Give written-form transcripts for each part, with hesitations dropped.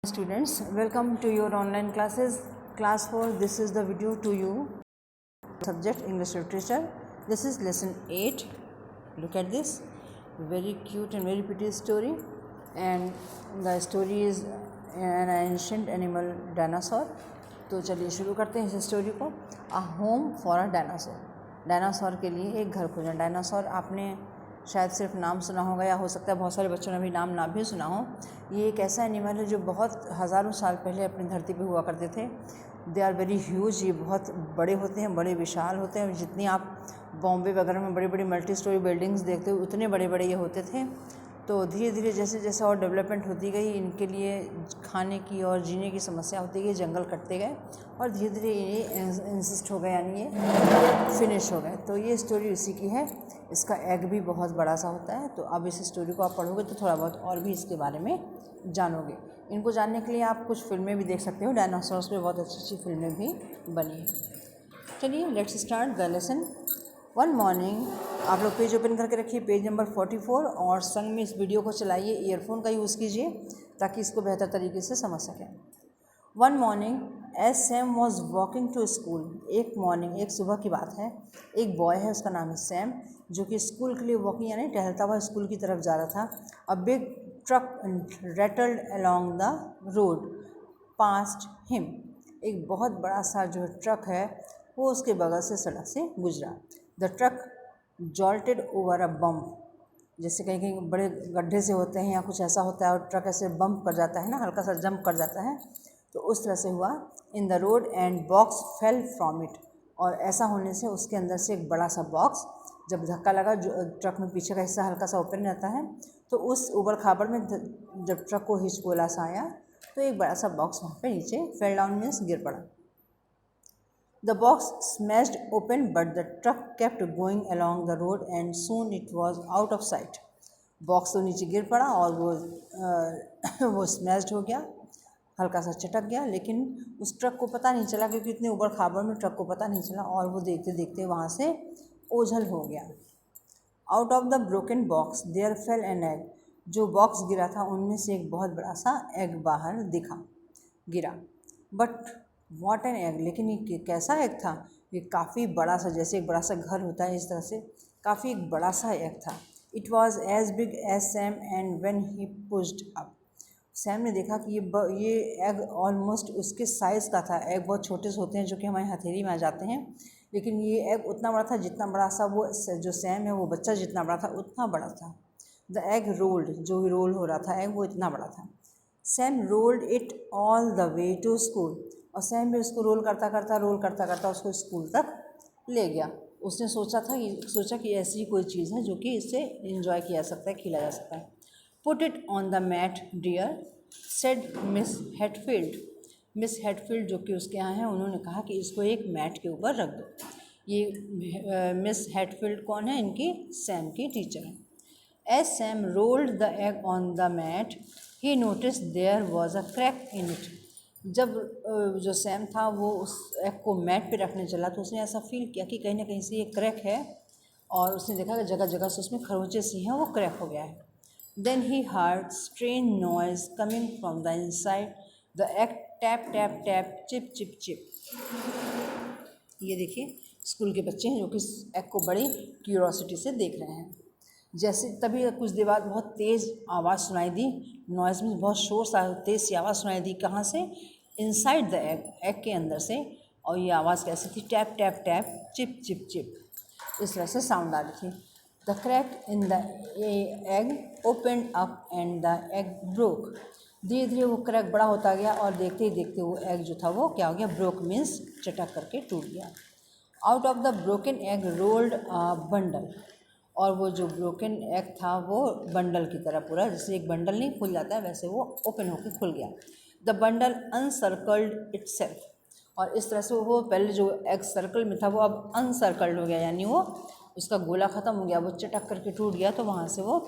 Students, welcome to your online classes. Class 4, this is the video to you. Subject English Literature. This is lesson 8. Look at this. Very cute and very pretty story. And the story is an ancient animal dinosaur. तो चलिए शुरू करते हैं इस story को. A home for a dinosaur. Dinosaur के लिए एक घर खोजना. डायनासोर आपने शायद सिर्फ नाम सुना होगा या हो सकता है बहुत सारे बच्चों ने भी नाम ना भी सुना हो. ये एक ऐसा एनिमल है जो बहुत हज़ारों साल पहले अपनी धरती पे हुआ करते थे. They are very huge. ये बहुत बड़े होते हैं, बड़े विशाल होते हैं. जितनी आप बॉम्बे वगैरह में बड़ी बड़ी मल्टी स्टोरी बिल्डिंग्स देखते हो उतने बड़े बड़े ये होते थे. तो धीरे धीरे जैसे जैसे और डेवलपमेंट होती गई, इनके लिए खाने की और जीने की समस्या होती गई, जंगल कटते गए और धीरे धीरे ये इंसिस्ट हो गए, यानी ये फिनिश हो गए. तो ये स्टोरी उसी की है. इसका एग भी बहुत बड़ा सा होता है. तो अब इस स्टोरी को आप पढ़ोगे तो थोड़ा बहुत और भी इसके बारे में जानोगे. इनको जानने के लिए आप कुछ फिल्में भी देख सकते हो. डायनासोर्स पे बहुत अच्छी अच्छी फिल्में भी बनी हैं. चलिए let's start the lesson. One morning, आप लोग पेज ओपन करके रखिए, पेज नंबर 44, और संग में इस वीडियो को चलाइए. ईयरफोन का यूज़ कीजिए ताकि इसको बेहतर तरीके से समझ सकें. One morning as Sam was walking to school. एक मॉर्निंग, एक सुबह की बात है. एक बॉय है, उसका नाम है सैम, जो कि स्कूल के लिए वॉकिंग यानी टहलता हुआ स्कूल की तरफ जा रहा था. A big truck rattled along the road past him. एक बहुत बड़ा सा जो ट्रक है वो उसके बगल से सड़क से गुजरा. The truck jolted over a bump. जैसे कहीं कहीं बड़े गड्ढे से होते हैं या कुछ ऐसा होता है और ट्रक ऐसे बम्प कर जाता है ना, हल्का सा जंप कर जाता है, तो उस तरह से हुआ. In the road and box fell from it. और ऐसा होने से उसके अंदर से एक बड़ा सा बॉक्स, जब धक्का लगा, जो ट्रक में पीछे का हिस्सा हल्का सा ओपन रहता है, तो उस ऊबड़ खाबड़ में जब ट्रक को हिचकोला सा आया तो एक बड़ा सा बॉक्स वहाँ पे नीचे फेल डाउन मीन्स गिर पड़ा. The box smashed open, but the truck kept going along the road and soon it was out of sight. Box तो नीचे गिर पड़ा और वो स्मैश्ड हो गया, हल्का सा चटक गया, लेकिन उस ट्रक को पता नहीं चला, क्योंकि इतने ऊबड़ खाबड़ में ट्रक को पता नहीं चला और वो देखते देखते वहाँ से ओझल हो गया. Out of the broken box there fell an egg. जो बॉक्स गिरा था उनमें से एक बहुत बड़ा सा एग बाहर गिरा. But what an egg. लेकिन ये कैसा एग था? ये काफ़ी बड़ा सा, जैसे एक बड़ा सा घर होता है इस तरह से काफ़ी एक बड़ा सा एग था. It was as big as Sam and when he pushed up. Sam ने देखा कि ये एग ऑलमोस्ट उसके साइज़ का था. एग बहुत छोटे से होते हैं जो कि हमारी हथेली में आ जाते हैं, लेकिन ये एग उतना बड़ा था जितना बड़ा सा वो जो सैम है वो बच्चा जितना बड़ा था उतना बड़ा था. The egg rolled. जो भी रोल हो रहा था एग वो इतना बड़ा था. Sam rolled it all the way to school. और सैम भी उसको रोल करता करता उसको स्कूल तक ले गया. उसने सोचा कि ऐसी कोई चीज़ है जो कि इससे एंजॉय किया जा सकता है, खेला जा सकता है. Put it on the mat dear, said miss Hatfield. Miss Hatfield जो कि उसके यहाँ हैं, उन्होंने कहा कि इसको एक मैट के ऊपर रख दो. ये मिस हेटफील्ड कौन है? इनकी सैम की टीचर हैं. As Sam rolled the egg on the mat he notice there was a crack in it. जब जो सैम था वो उस एग को मैट पे रखने चला तो उसने ऐसा फील किया कि कहीं ना कहीं से ये क्रैक है, और उसने देखा कि जगह जगह से उसमें खरोंचे सी हैं, वो क्रैक हो गया है. Then he heard strange noise coming from the inside the egg. Tap tap tap chip chip chip. ये देखिए स्कूल के बच्चे हैं जो कि एग को बड़ी क्यूरोसिटी से देख रहे हैं. जैसे तभी कुछ देर बाद बहुत तेज़ आवाज़ सुनाई दी. नॉइज़ में बहुत शोर सा तेज़ सी आवाज़ सुनाई दी. कहाँ से? इनसाइड द एग, एग के अंदर से. और ये आवाज़ कैसी थी? Tap tap tap chip chip chip, इस तरह से साउंड आ रही थी. The crack in the egg opened up and the egg broke. धीरे धीरे वो क्रैक बड़ा होता गया और देखते ही देखते वो एग जो था वो क्या हो गया? ब्रोक मीन्स चटक करके टूट गया. Out of the broken egg rolled a bundle. और वो जो ब्रोकन एग था वो बंडल की तरह पूरा, जैसे एक बंडल नहीं खुल जाता है वैसे वो ओपन होकर खुल गया. The bundle uncurled itself. और इस तरह से वो पहले जो एग सर्कल में था वो अब अनसर्कल्ड हो गया, यानी वो उसका गोला ख़त्म हो गया, वो चटक करके टूट गया, तो वहाँ से वो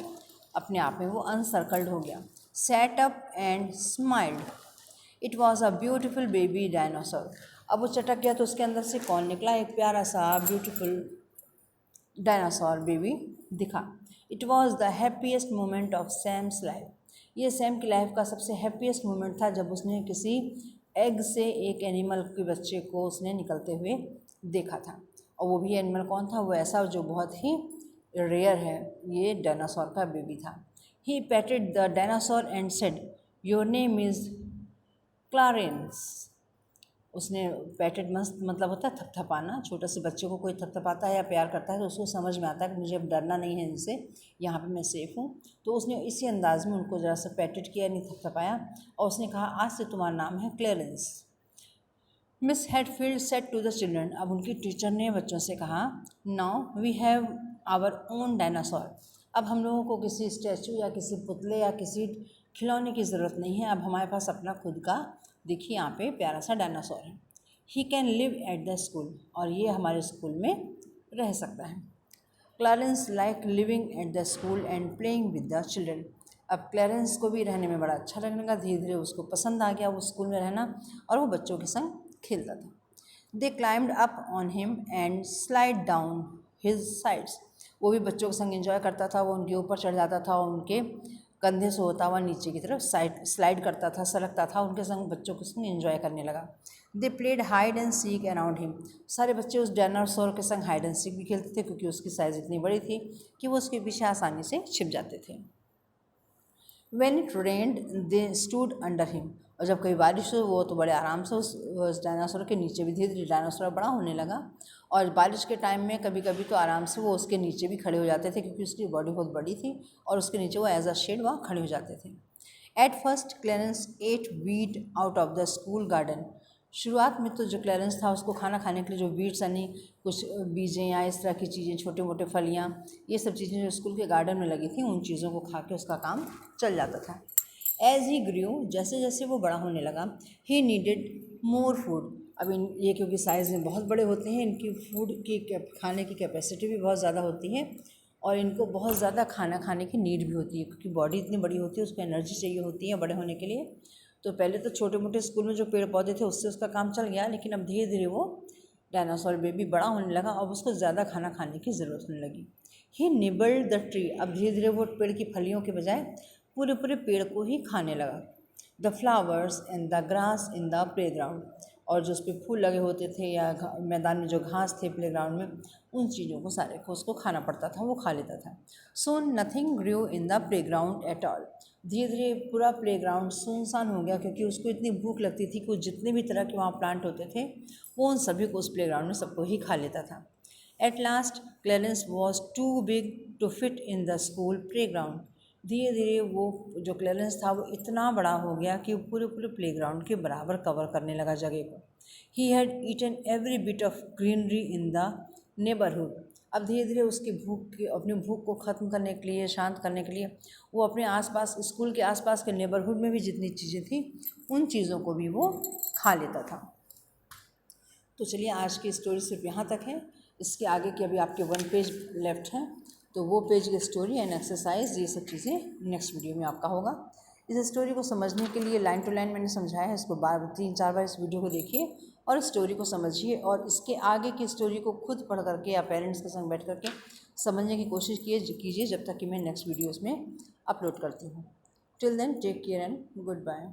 अपने आप में वो अनसर्कल्ड हो गया. Set up and smiled. It was a beautiful baby dinosaur. अब वो चटक गया तो उसके अंदर से कौन निकला? एक प्यारा सा ब्यूटीफुल डायनासोर बेबी दिखा. It was the happiest moment of Sam's life. ये सैम की लाइफ का सबसे हैप्पीएस्ट मोमेंट था जब उसने किसी एग से एक एनिमल के बच्चे को उसने निकलते हुए देखा था। और वो भी एनिमल कौन था? वो ऐसा जो बहुत ही रेयर है, ये डायनासोर का बेबी था। He patted the dinosaur and said your name is Clarence. उसने पैटेड मस्त मतलब होता है थपथपाना। छोटे से बच्चे को कोई थपथपाता है या प्यार करता है तो उसको समझ में आता है कि मुझे अब डरना नहीं है इनसे, यहाँ पे मैं सेफ़ हूँ। तो उसने इसी अंदाज़ में उनको ज़रा सा पैटेड किया, नहीं थपथपाया, और उसने कहा आज से तुम्हारा नाम है Clarence. Miss Headfield said to the children. अब उनकी टीचर ने बच्चों से कहा now we have our own dinosaur. अब हम लोगों को किसी स्टैचू या किसी पुतले या किसी खिलौने की ज़रूरत नहीं है, अब हमारे पास अपना खुद का, देखिए यहाँ पे प्यारा सा डायनासोर है। He can live at the school, और ये हमारे स्कूल में रह सकता है। Clarence like living at the school and playing with the children. अब क्लैरेंस को भी रहने में बड़ा अच्छा लगने लगा, धीरे धीरे उसको पसंद आ गया वो स्कूल में रहना, और वो बच्चों के संग खेलता था। They climbed up on him and slide down his sides. वो भी बच्चों के संग एंजॉय करता था, वो उनके ऊपर चढ़ जाता था और उनके कंधे से होता हुआ नीचे की तरफ स्लाइड करता था, सरकता था, उनके संग बच्चों के संग एंजॉय करने लगा। They played hide and seek around him. सारे बच्चे उस डायनासोर के संग हाइड एंड सीक भी खेलते थे क्योंकि उसकी साइज़ इतनी बड़ी थी कि वो उसके पीछे आसानी से छिप जाते थे। When it rained, they stood under him. और जब कभी बारिश हो वो तो बड़े आराम से उस डायनासोर के नीचे भी, धीरे धीरे डायनासोर बड़ा होने लगा, और बारिश के टाइम में कभी कभी तो आराम से वो उसके नीचे भी खड़े हो जाते थे क्योंकि उसकी बॉडी बहुत बड़ी थी और उसके नीचे वो एज अ शेड वहाँ खड़े हो जाते थे। At first Clarence ate wheat out of the school garden. शुरुआत में तो जो क्लेरेंस था उसको खाना खाने के लिए जो वीट्स यानी कुछ बीजें या इस तरह की चीज़ें, छोटे मोटे फलियाँ, ये सब चीज़ें जो स्कूल के गार्डन में लगी थी, उन चीज़ों को खा के उसका काम चल जाता था। एज ही ग्रू, जैसे जैसे वो बड़ा होने लगा, ही नीडेड मोर फूड। अब ये क्योंकि साइज़ में बहुत बड़े होते हैं, इनकी फूड की खाने की कैपेसिटी भी बहुत ज़्यादा होती है और इनको बहुत ज़्यादा खाना खाने की नीड भी होती है क्योंकि बॉडी इतनी बड़ी होती है, उसको एनर्जी चाहिए होती है बड़े होने के लिए। तो पहले तो छोटे मोटे स्कूल में जो पेड़ पौधे थे उससे उसका काम चल गया, लेकिन अब धीरे धीरे वो डायनासोर बेबी बड़ा होने लगा और उसको ज़्यादा खाना खाने की ज़रूरत होने लगी। ही निबल्ड द ट्री। अब धीरे धीरे वो पेड़ की फलियों के बजाय पूरे पूरे पेड़ को ही खाने लगा। The flowers and the grass in the play ground. और जो उस पर फूल लगे होते थे या मैदान में जो घास थे प्ले ग्राउंड में, उन चीज़ों को सारे को उसको खाना पड़ता था, वो खा लेता था। Soon nothing grew in the playground at all. धीरे धीरे पूरा प्ले ग्राउंड सुनसान हो गया क्योंकि उसको इतनी भूख लगती थी कि जितने भी तरह के वहाँ प्लांट होते थे वो उन सभी को उस प्ले ग्राउंड में सबको ही खा लेता था। At last Clarence was too big to fit in the school playground. धीरे धीरे वो जो क्लेरेंस था वो इतना बड़ा हो गया कि वो पूरे पूरे प्ले ग्राउंड के बराबर कवर करने लगा जगह को। He had eaten every bit of greenery in the neighbourhood. अब धीरे धीरे उसकी अपनी भूख को ख़त्म करने के लिए, शांत करने के लिए, वो अपने आसपास स्कूल के आसपास के नेबरहुड में भी जितनी चीज़ें थी उन चीज़ों को भी वो खा लेता था। तो चलिए आज की स्टोरी सिर्फ यहाँ तक है। इसके आगे की अभी आपके 1 पेज लेफ्ट है, तो वो पेज की स्टोरी एंड एक्सरसाइज ये सब चीज़ें नेक्स्ट वीडियो में आपका होगा। इस स्टोरी को समझने के लिए लाइन टू लाइन मैंने समझाया है, इसको 3-4 बार इस वीडियो को देखिए और इस स्टोरी को समझिए और इसके आगे की स्टोरी को खुद पढ़ करके या पेरेंट्स के संग बैठ करके समझने की कोशिश कीजिए जब तक कि मैं नेक्स्ट वीडियोज़ में अपलोड करती हूँ। Till then take care and good bye.